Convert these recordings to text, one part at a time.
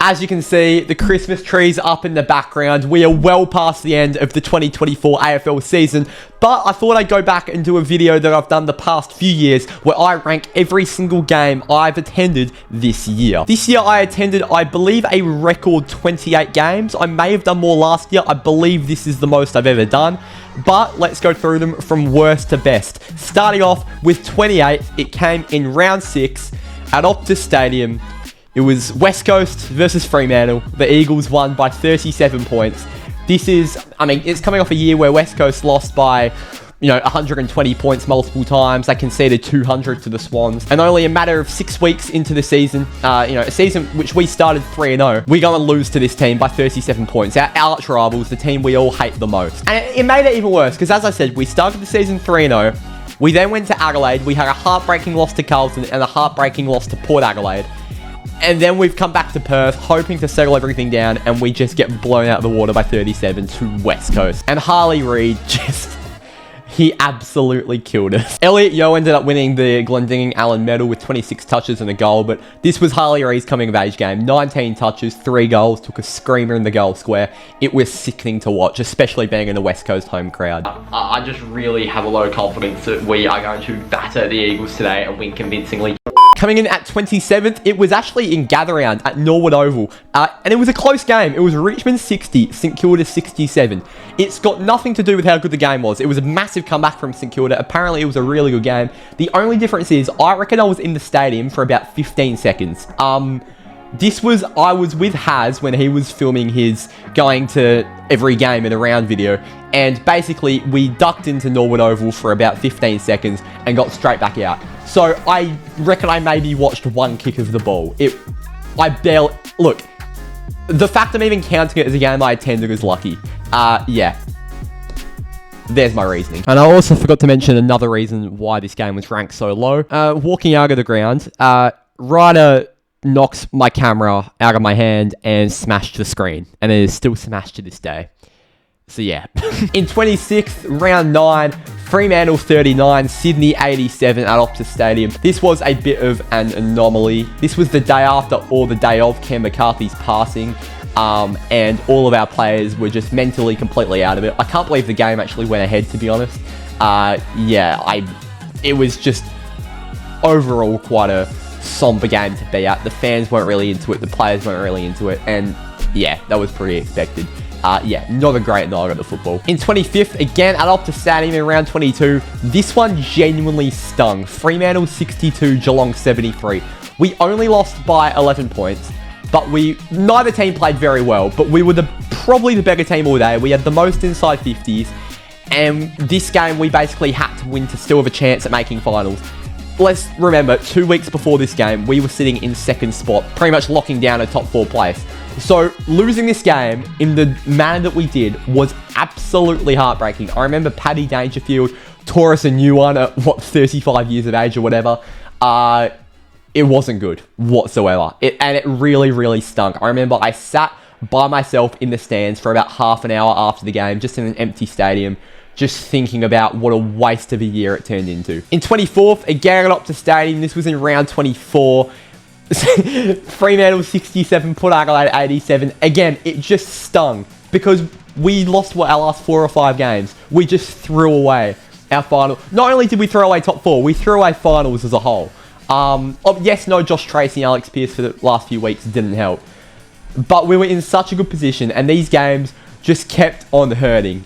As you can see, the Christmas trees up in the background. We are well past the end of the 2024 AFL season, but I thought I'd go back and do a video that I've done the past few years where I rank every single game I've attended this year. This year I attended, I believe, a record 28 games. I may have done more last year. I believe this is the most I've ever done, but let's go through them from worst to best. Starting off with 28, it came in round 6 at Optus Stadium. It was West Coast versus Fremantle. The Eagles won by 37 points. This is, I mean, it's coming off a year where West Coast lost by, 120 points multiple times. They conceded 200 to the Swans. And only a matter of 6 weeks into the season, a season which we started 3-0, we're going to lose to this team by 37 points. Our arch rivals, the team we all hate the most. And it made it even worse, because as I said, we started the season 3-0. We then went to Adelaide. We had a heartbreaking loss to Carlton and a heartbreaking loss to Port Adelaide. And then we've come back to Perth, hoping to settle everything down, and we just get blown out of the water by 37 to West Coast. And Harley Reid he absolutely killed us. Elliot Yeo ended up winning the Glendinning Allen medal with 26 touches and a goal, but this was Harley Reid's coming of age game. 19 touches, 3 goals, took a screamer in the goal square. It was sickening to watch, especially being in the West Coast home crowd. I just really have a lot of confidence that we are going to batter the Eagles today and win convincingly. Coming in at 27th, it was actually in Gatherround at Norwood Oval, and it was a close game. It was Richmond 60, St Kilda 67. It's got nothing to do with how good the game was. It was a massive comeback from St Kilda. Apparently, it was a really good game. The only difference is, I reckon I was in the stadium for about 15 seconds. I was with Haz when he was filming his going to every game in a round video, and basically we ducked into Norwood Oval for about 15 seconds and got straight back out. So I reckon I maybe watched one kick of the ball. Look, the fact I'm even counting it as a game I attended is lucky. Yeah. There's my reasoning. And I also forgot to mention another reason why this game was ranked so low. Walking out of the ground, Ryder knocks my camera out of my hand and smashed the screen. And it is still smashed to this day. So yeah. In 26th, round 9, Fremantle 39, Sydney 87 at Optus Stadium. This was a bit of an anomaly. This was the day after or the day of Cam McCarthy's passing. And all of our players were just mentally completely out of it. I can't believe the game actually went ahead, to be honest. It was just overall quite a somber game to be at. The fans weren't really into it. The players weren't really into it. And yeah, that was pretty expected. Not a great night of the football. In 25th, again at Optus Stadium in round 22, this one genuinely stung. Fremantle 62, Geelong 73. We only lost by 11 points, but neither team played very well, but we were probably the better team all day. We had the most inside 50s, and this game we basically had to win to still have a chance at making finals. Let's remember, 2 weeks before this game, we were sitting in second spot, pretty much locking down a top 4 place. So, losing this game in the manner that we did was absolutely heartbreaking. I remember Paddy Dangerfield tore us a new one at, 35 years of age or whatever. It wasn't good whatsoever. And it really, really stunk. I remember I sat by myself in the stands for about half an hour after the game, just in an empty stadium, just thinking about what a waste of a year it turned into. In 24th, again at Optus Stadium, this was in round 24. Fremantle 67, Port Adelaide 87. Again, it just stung because we lost our last 4 or 5 games. We just threw away our final. Not only did we throw away top 4, we threw away finals as a whole. Josh Tracy and Alex Pearce for the last few weeks didn't help. But we were in such a good position, and these games just kept on hurting.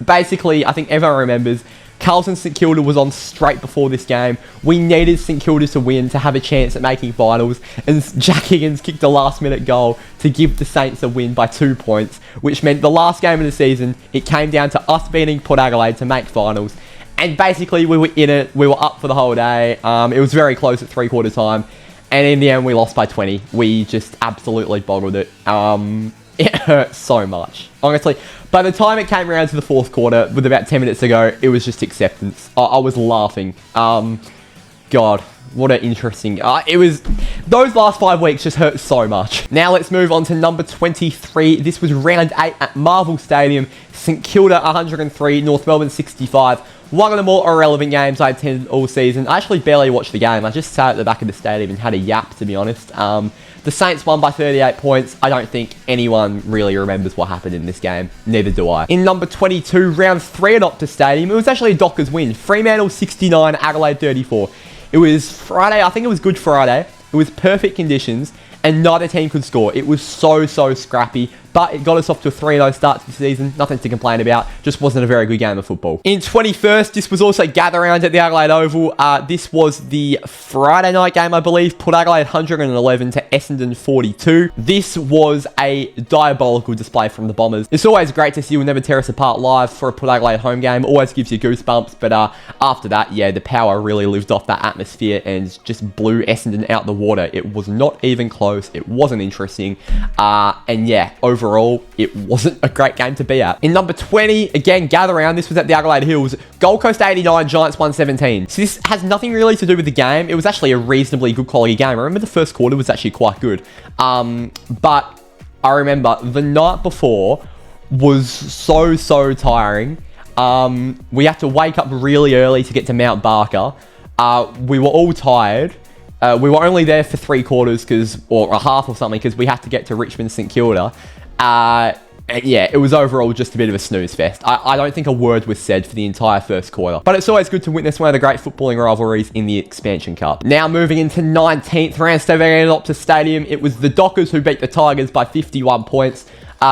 Basically, I think everyone remembers, Carlton St Kilda was on straight before this game. We needed St Kilda to win to have a chance at making finals, and Jack Higgins kicked a last-minute goal to give the Saints a win by 2 points, which meant the last game of the season, it came down to us beating Port Adelaide to make finals. And basically, we were in it. We were up for the whole day. It was very close at three-quarter time. And in the end, we lost by 20. We just absolutely bottled it. It hurt so much. Honestly, by the time it came around to the fourth quarter, with about 10 minutes to go, it was just acceptance. I was laughing. God, what an interesting... those last 5 weeks just hurt so much. Now let's move on to number 23. This was round 8 at Marvel Stadium. St Kilda 103, North Melbourne 65. One of the more irrelevant games I attended all season. I actually barely watched the game. I just sat at the back of the stadium and had a yap, to be honest. The Saints won by 38 points. I don't think anyone really remembers what happened in this game. Neither do I. In number 22, round 3 at Optus Stadium, it was actually a Dockers win. Fremantle 69, Adelaide 34. It was Friday. I think it was Good Friday. It was perfect conditions, and neither team could score. It was so scrappy, but it got us off to a 3-0 start to the season. Nothing to complain about. Just wasn't a very good game of football. In 21st, this was also gather round at the Adelaide Oval. This was the Friday night game, I believe. Put Adelaide 111 to Essendon 42. This was a diabolical display from the Bombers. It's always great to see We'll Never Tear Us Apart live for a Put Adelaide home game. Always gives you goosebumps, but after that, yeah, the power really lived off that atmosphere and just blew Essendon out the water. It was not even close. It wasn't interesting. And yeah, overall, it wasn't a great game to be at. In number 20, again, gather round. This was at the Adelaide Hills. Gold Coast 89, Giants 117. So this has nothing really to do with the game. It was actually a reasonably good quality game. I remember the first quarter was actually quite good. But I remember the night before was so tiring. We had to wake up really early to get to Mount Barker. We were all tired. We were only there for 3 quarters or a half or something because we had to get to Richmond St Kilda. And yeah, it was overall just a bit of a snooze fest. I don't think a word was said for the entire first quarter. But it's always good to witness one of the great footballing rivalries in the Expansion Cup. Now moving into 19th, round 7 at Optus Stadium. It was the Dockers who beat the Tigers by 51 points.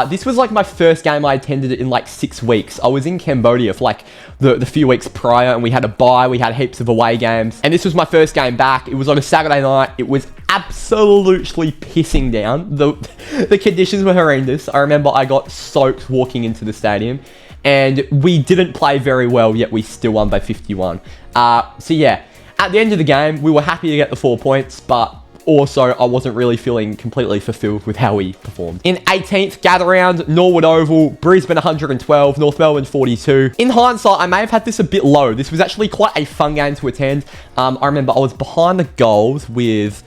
This was like my first game I attended in like 6 weeks. I was in Cambodia for like the few weeks prior, and we had a bye. We had heaps of away games, and this was my first game back. It was on a Saturday night. It was absolutely pissing down. The conditions were horrendous. I remember I got soaked walking into the stadium, and we didn't play very well, yet we still won by 51. So yeah, at the end of the game, we were happy to get the 4 points, but also, I wasn't really feeling completely fulfilled with how we performed. In 18th, gather round, Norwood Oval, Brisbane 112, North Melbourne 42. In hindsight, I may have had this a bit low. This was actually quite a fun game to attend. I remember I was behind the goals with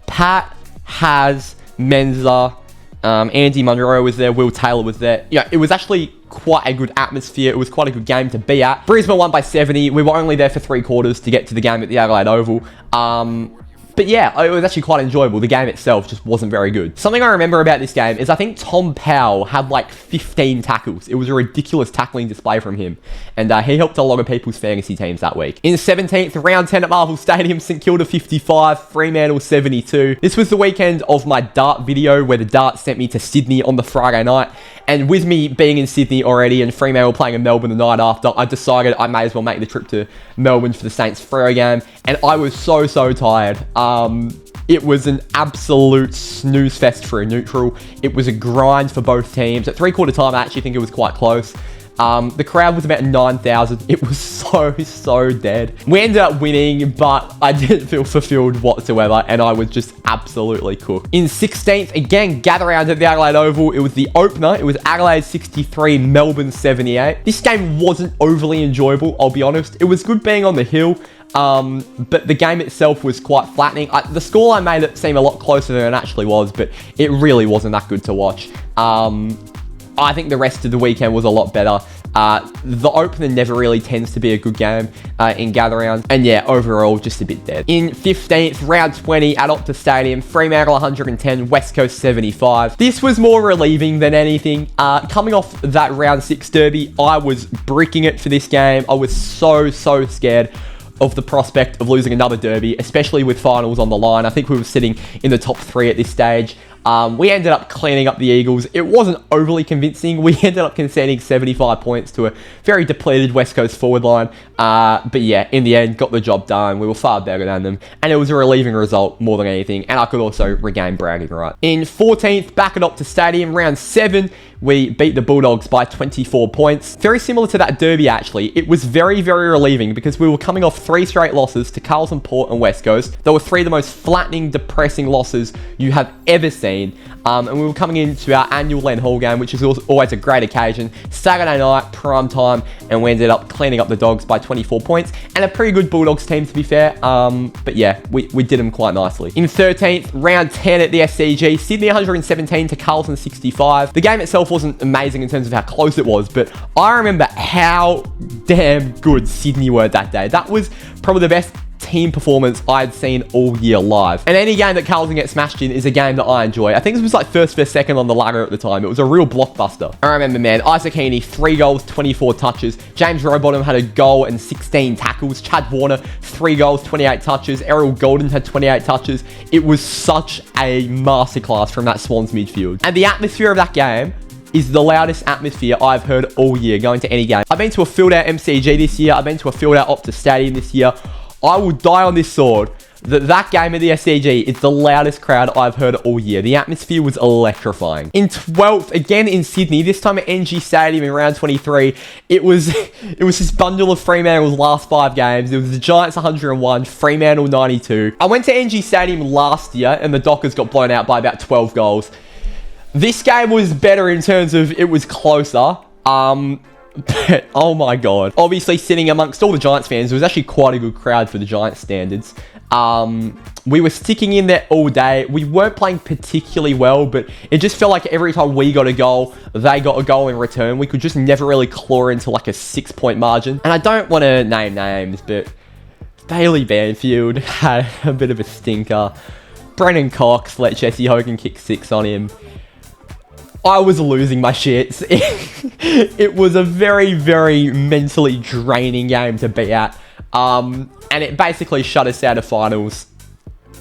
Pat, Haz, Menza, Andy Munro was there, Will Taylor was there. Yeah, it was actually quite a good atmosphere. It was quite a good game to be at. Brisbane won by 70. We were only there for 3 quarters to get to the game at the Adelaide Oval. But yeah, it was actually quite enjoyable. The game itself just wasn't very good. Something I remember about this game is I think Tom Powell had like 15 tackles. It was a ridiculous tackling display from him. And he helped a lot of people's fantasy teams that week. In 17th, round 10 at Marvel Stadium, St Kilda 55, Fremantle 72. This was the weekend of my dart video where the dart sent me to Sydney on the Friday night. And with me being in Sydney already and Fremantle playing in Melbourne the night after, I decided I may as well make the trip to Melbourne for the Saints Freo game. And I was so tired. It was an absolute snooze fest for a neutral. It was a grind for both teams. At 3/4 time, I actually think it was quite close. The crowd was about 9,000. It was so dead. We ended up winning, but I didn't feel fulfilled whatsoever, and I was just absolutely cooked. In 16th, again, gather round at the Adelaide Oval. It was the opener. It was Adelaide 63, Melbourne 78. This game wasn't overly enjoyable, I'll be honest. It was good being on the hill, but the game itself was quite flattening. The scoreline made it seem a lot closer than it actually was, but it really wasn't that good to watch. I think the rest of the weekend was a lot better. The opener never really tends to be a good game in gather rounds. And yeah, overall, just a bit dead. In 15th, round 20 at Optus Stadium, Fremantle 110, West Coast 75. This was more relieving than anything. Coming off that round 6 derby, I was bricking it for this game. I was so scared of the prospect of losing another derby, especially with finals on the line. I think we were sitting in the top 3 at this stage. We ended up cleaning up the Eagles. It wasn't overly convincing. We ended up conceding 75 points to a very depleted West Coast forward line. But yeah, in the end, got the job done. We were far better than them. And it was a relieving result more than anything. And I could also regain bragging right. In 14th, back at Optus Stadium, round 7, we beat the Bulldogs by 24 points. Very similar to that derby, actually. It was very relieving because we were coming off 3 straight losses to Carlton, Port, and West Coast. They were 3 of the most flattening, depressing losses you have ever seen. And we were coming into our annual Len Hall game, which is always a great occasion. Saturday night, prime time, and we ended up cleaning up the Dogs by 24 points. And a pretty good Bulldogs team, to be fair. But yeah, we did them quite nicely. In 13th, round 10 at the SCG, Sydney 117 to Carlton 65. The game itself wasn't amazing in terms of how close it was, but I remember how damn good Sydney were that day. That was probably the best team performance I'd seen all year live. And any game that Carlton gets smashed in is a game that I enjoy. I think this was like first versus second on the ladder at the time. It was a real blockbuster. I remember, man, Isaac Heaney, 3 goals, 24 touches. James Rowbottom had a goal and 16 tackles. Chad Warner, 3 goals, 28 touches. Errol Golden had 28 touches. It was such a masterclass from that Swans midfield. And the atmosphere of that game is the loudest atmosphere I've heard all year going to any game. I've been to a filled-out MCG this year. I've been to a filled-out Optus Stadium this year. I will die on this sword that game at the SCG is the loudest crowd I've heard all year. The atmosphere was electrifying. In 12th, again in Sydney, this time at NG Stadium in round 23, it was this bundle of Fremantle's last 5 games. It was the Giants 101, Fremantle 92. I went to NG Stadium last year and the Dockers got blown out by about 12 goals. This game was better in terms of it was closer. But, oh my god. Obviously, sitting amongst all the Giants fans, it was actually quite a good crowd for the Giants standards. We were sticking in there all day. We weren't playing particularly well, but it just felt like every time we got a goal, they got a goal in return. We could just never really claw into like a 6-point margin. And I don't want to name names, but Bailey Banfield had a bit of a stinker. Brennan Cox let Jesse Hogan kick 6 on him. I was losing my shit. It was a very, very mentally draining game to be at. And it basically shut us out of finals.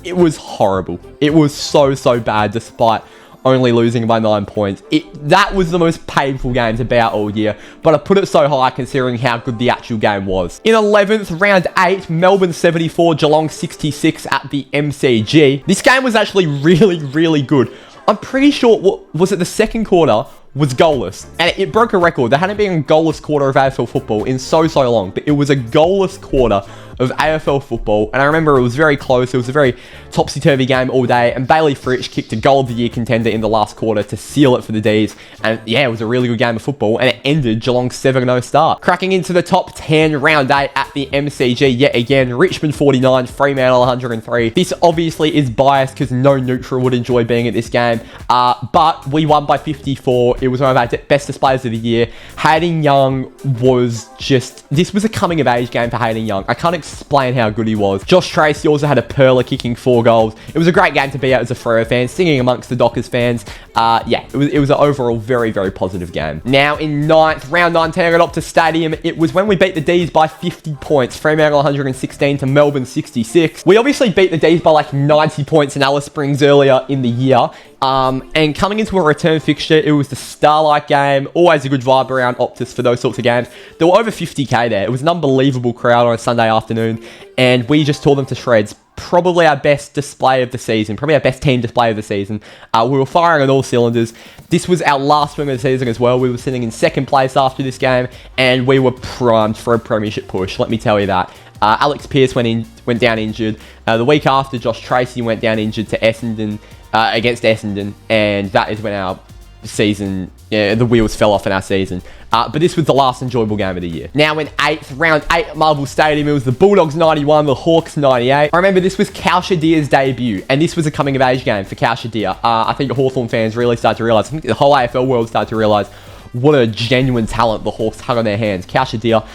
It was horrible. It was so bad despite only losing by 9 points. That was the most painful game to be at all year, but I put it so high considering how good the actual game was. In 11th, round 8, Melbourne 74, Geelong 66 at the MCG. This game was actually really good. I'm pretty sure, was it the second quarter, was goalless. And it broke a record. There hadn't been a goalless quarter of AFL football in so long. But it was a goalless quarter of AFL football. And I remember it was very close. It was a very topsy-turvy game all day. And Bailey Fritsch kicked a goal of the year contender in the last quarter to seal it for the Ds. And yeah, it was a really good game of football. And it ended Geelong's 7-0 start. Cracking into the top 10, round 8 at the MCG yet again. Richmond 49, Fremantle 103. This obviously is biased because no neutral would enjoy being at this game. But we won by 54. It was one of our best displays of the year. Hayden Young was just... This was a coming-of-age game for Hayden Young. I can't explain how good he was. Josh Tracy also had a perler kicking 4 goals. It was a great game to be at as a Freo fan, singing amongst the Dockers fans. Yeah, it was an overall very positive game. Now in 9th, round 9, tearing it up to Stadium, it was when we beat the Ds by 50 points. Fremantle 116 to Melbourne 66. We obviously beat the Ds by like 90 points in Alice Springs earlier in the year. And coming into a return fixture, it was the Starlight game. Always a good vibe around Optus for those sorts of games. There were over 50k there. It was an unbelievable crowd on a Sunday afternoon, and we just tore them to shreds. Probably our best display of the season. Probably our best team display of the season. We were firing on all cylinders. This was our last win of the season as well. We were sitting in 2nd place after this game, and we were primed for a premiership push. Let me tell you that. Alex Pearce went down injured. The week after, Josh Tracy went down injured to Essendon. Against Essendon, and that is when our season, the wheels fell off in our season. But this was the last enjoyable game of the year. Now in 8th, round 8 at Marvel Stadium, it was the Bulldogs 91, the Hawks 98. I remember this was Kaushadier's debut, and this was a coming-of-age game for Kaushadier. I think Hawthorn fans really started to realise, I think the whole AFL world started to realise what a genuine talent the Hawks had on their hands. Kaushadier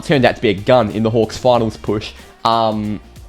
turned out to be a gun in the Hawks finals push.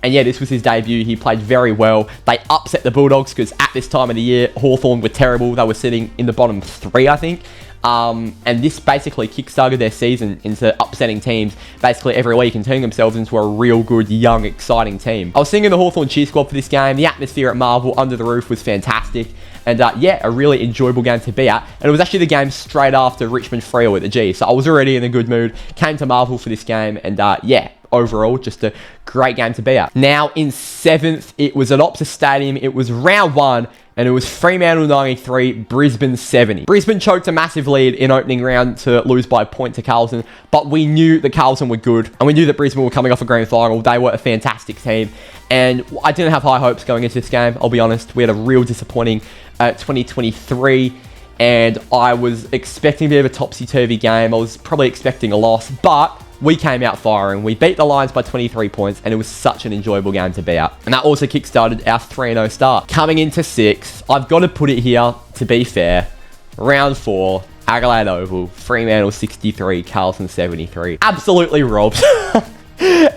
And yeah, this was his debut. He played very well. They upset the Bulldogs because at this time of the year, Hawthorn were terrible. They were sitting in the bottom 3, I think. And this basically kickstarted their season into upsetting teams basically every week and turning themselves into a real good, young, exciting team. I was singing the Hawthorn cheer squad for this game. The atmosphere at Marvel under the roof was fantastic. And yeah, a really enjoyable game to be at. And it was actually the game straight after Richmond Freo at the G. So I was already in a good mood. Came to Marvel for this game. And yeah, overall, just a great game to be at. Now in 7th, it was at Optus Stadium. It was round 1. And it was Fremantle 93, Brisbane 70. Brisbane choked a massive lead in opening round to lose by a point to Carlton. But we knew that Carlton were good. And we knew that Brisbane were coming off a grand final. They were a fantastic team. And I didn't have high hopes going into this game, I'll be honest. We had a real disappointing 2023. And I was expecting a bit of a topsy-turvy game. I was probably expecting a loss. But we came out firing. We beat the Lions by 23 points, and it was such an enjoyable game to be at. And that also kickstarted our 3-0 start. Coming into 6th, I've got to put it here, to be fair. Round 4, Adelaide Oval, Fremantle 63, Carlton 73. Absolutely robbed.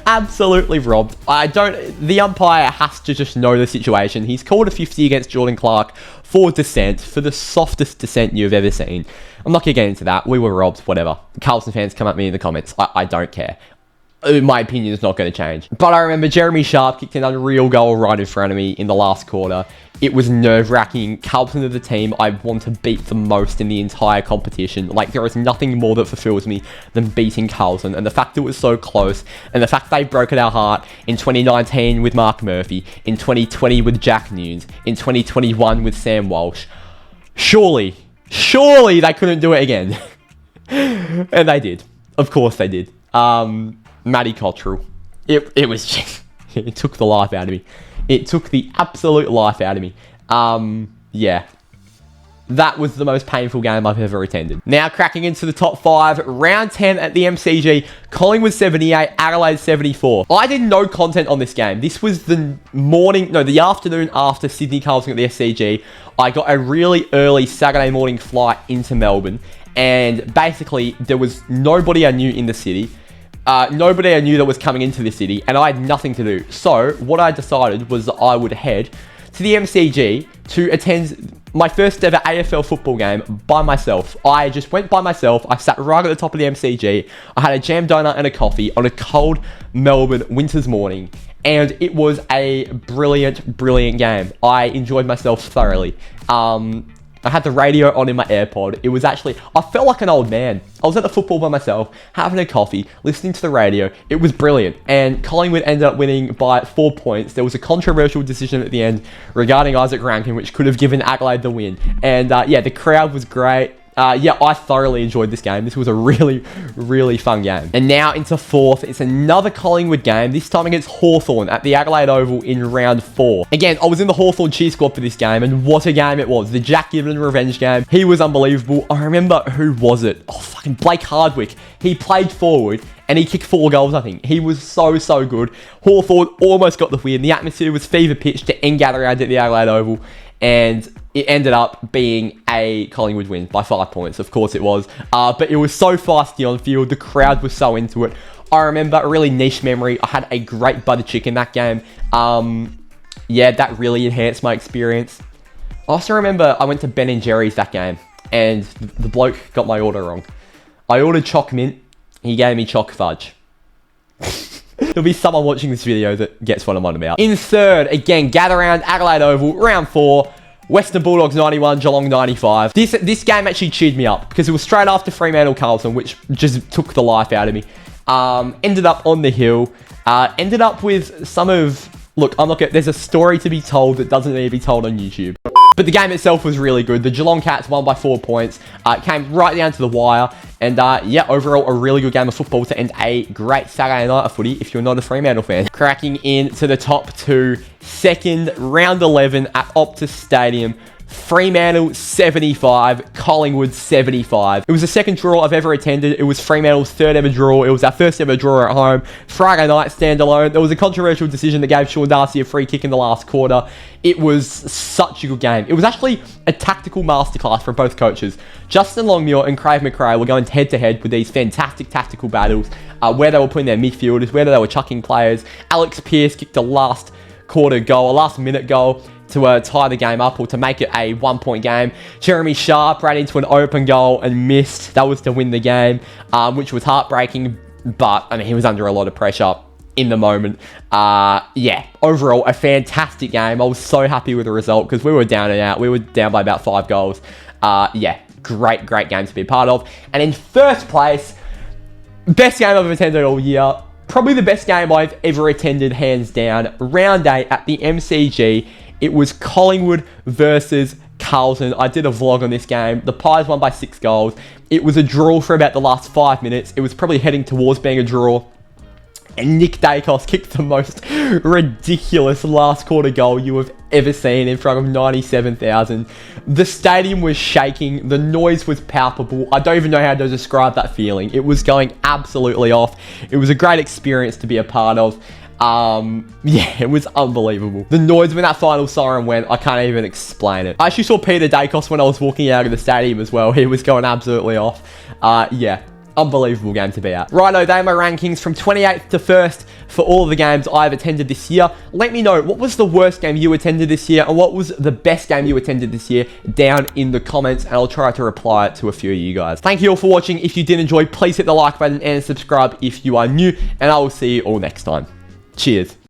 Absolutely robbed. The umpire has to just know the situation. He's called a 50 against Jordan Clark for dissent, for the softest dissent you've ever seen. I'm not going to get into that. We were robbed, whatever. Carlton fans, come at me in the comments. I don't care. My opinion is not going to change. But I remember Jeremy Sharp kicked an unreal goal right in front of me in the last quarter. It was nerve-wracking. Carlton are the team I want to beat the most in the entire competition. Like, there is nothing more that fulfills me than beating Carlton. And the fact it was so close, and the fact they broke at our heart in 2019 with Mark Murphy, in 2020 with Jack Nunes, in 2021 with Sam Walsh. Surely they couldn't do it again. And they did. Of course they did. Matty Cottrell. It was just... It took the life out of me. It took the absolute life out of me. Yeah. That was the most painful game I've ever attended. Now cracking into the top 5. Round 10 at the MCG. Collingwood 78, Adelaide 74. I did no content on this game. This was the afternoon after Sydney Carlton at the SCG. I got a really early Saturday morning flight into Melbourne. And basically, there was nobody I knew in the city. Nobody I knew that was coming into the city, and I had nothing to do. So, what I decided was that I would head to the MCG to attend my first ever AFL football game by myself. I just went by myself. I sat right at the top of the MCG. I had a jam donut and a coffee on a cold Melbourne winter's morning, and it was a brilliant, brilliant game. I enjoyed myself thoroughly. I had the radio on in my AirPod. It was actually... I felt like an old man. I was at the football by myself, having a coffee, listening to the radio. It was brilliant. And Collingwood ended up winning by 4 points. There was a controversial decision at the end regarding Isaac Rankin, which could have given Adelaide the win. And yeah, the crowd was great. Yeah, I thoroughly enjoyed this game. This was a really, really fun game. And now into 4th. It's another Collingwood game, this time against Hawthorn at the Adelaide Oval in round 4. Again, I was in the Hawthorn cheer squad for this game, and what a game it was. The Jack Given revenge game. He was unbelievable. I remember, who was it? Oh, fucking Blake Hardwick. He played forward, and he kicked 4 goals, I think. He was so good. Hawthorn almost got the win. The atmosphere was fever pitch to end gather around at the Adelaide Oval, and it ended up being a Collingwood win by 5 points. Of course it was. But it was so feisty on field. The crowd was so into it. I remember a really niche memory. I had a great butter chicken that game. Yeah, that really enhanced my experience. I also remember I went to Ben & Jerry's that game, and the bloke got my order wrong. I ordered choc mint. He gave me choc fudge. There'll be someone watching this video that gets what I'm on about. In 3rd, again, gather round Adelaide Oval, round 4. Western Bulldogs 91, Geelong 95. This game actually cheered me up because it was straight after Fremantle Carlton, which just took the life out of me. Ended up on the hill. Ended up with some of... Look, there's a story to be told that doesn't need to be told on YouTube. But the game itself was really good. The Geelong Cats won by 4 points. It came right down to the wire. And yeah, overall, a really good game of football to end a great Saturday night of footy if you're not a Fremantle fan. Cracking into the top 2. 2nd, round 11 at Optus Stadium. Fremantle 75, Collingwood 75. It was the second draw I've ever attended. It was Fremantle's 3rd ever draw. It was our first ever draw at home. Friday night standalone. There was a controversial decision that gave Sean Darcy a free kick in the last quarter. It was such a good game. It was actually a tactical masterclass from both coaches. Justin Longmuir and Craig McRae were going head to head with these fantastic tactical battles, where they were putting their midfielders, where they were chucking players. Alex Pearce kicked a last minute goal to tie the game up or to make it a 1 point game. Jeremy Sharp ran into an open goal and missed. That was to win the game, which was heartbreaking, but I mean, he was under a lot of pressure in the moment. Yeah, overall, a fantastic game. I was so happy with the result because we were down and out. We were down by about 5 goals. Yeah, great game to be a part of. And in first place, best game I've attended all year. Probably the best game I've ever attended, hands down. Round 8 at the MCG. It was Collingwood versus Carlton. I did a vlog on this game. The Pies won by 6 goals. It was a draw for about the last 5 minutes. It was probably heading towards being a draw. And Nick Dacos kicked the most ridiculous last quarter goal you have ever seen in front of 97,000. The stadium was shaking. The noise was palpable. I don't even know how to describe that feeling. It was going absolutely off. It was a great experience to be a part of. Yeah, it was unbelievable. The noise when that final siren went, I can't even explain it. I actually saw Peter Dacos when I was walking out of the stadium as well. He was going absolutely off. Yeah. unbelievable game to be at. Righto, they are my rankings from 28th to 1st for all the games I've attended this year. Let me know, what was the worst game you attended this year, and what was the best game you attended this year down in the comments, and I'll try to reply to a few of you guys. Thank you all for watching. If you did enjoy, please hit the like button and subscribe if you are new, and I will see you all next time. Cheers.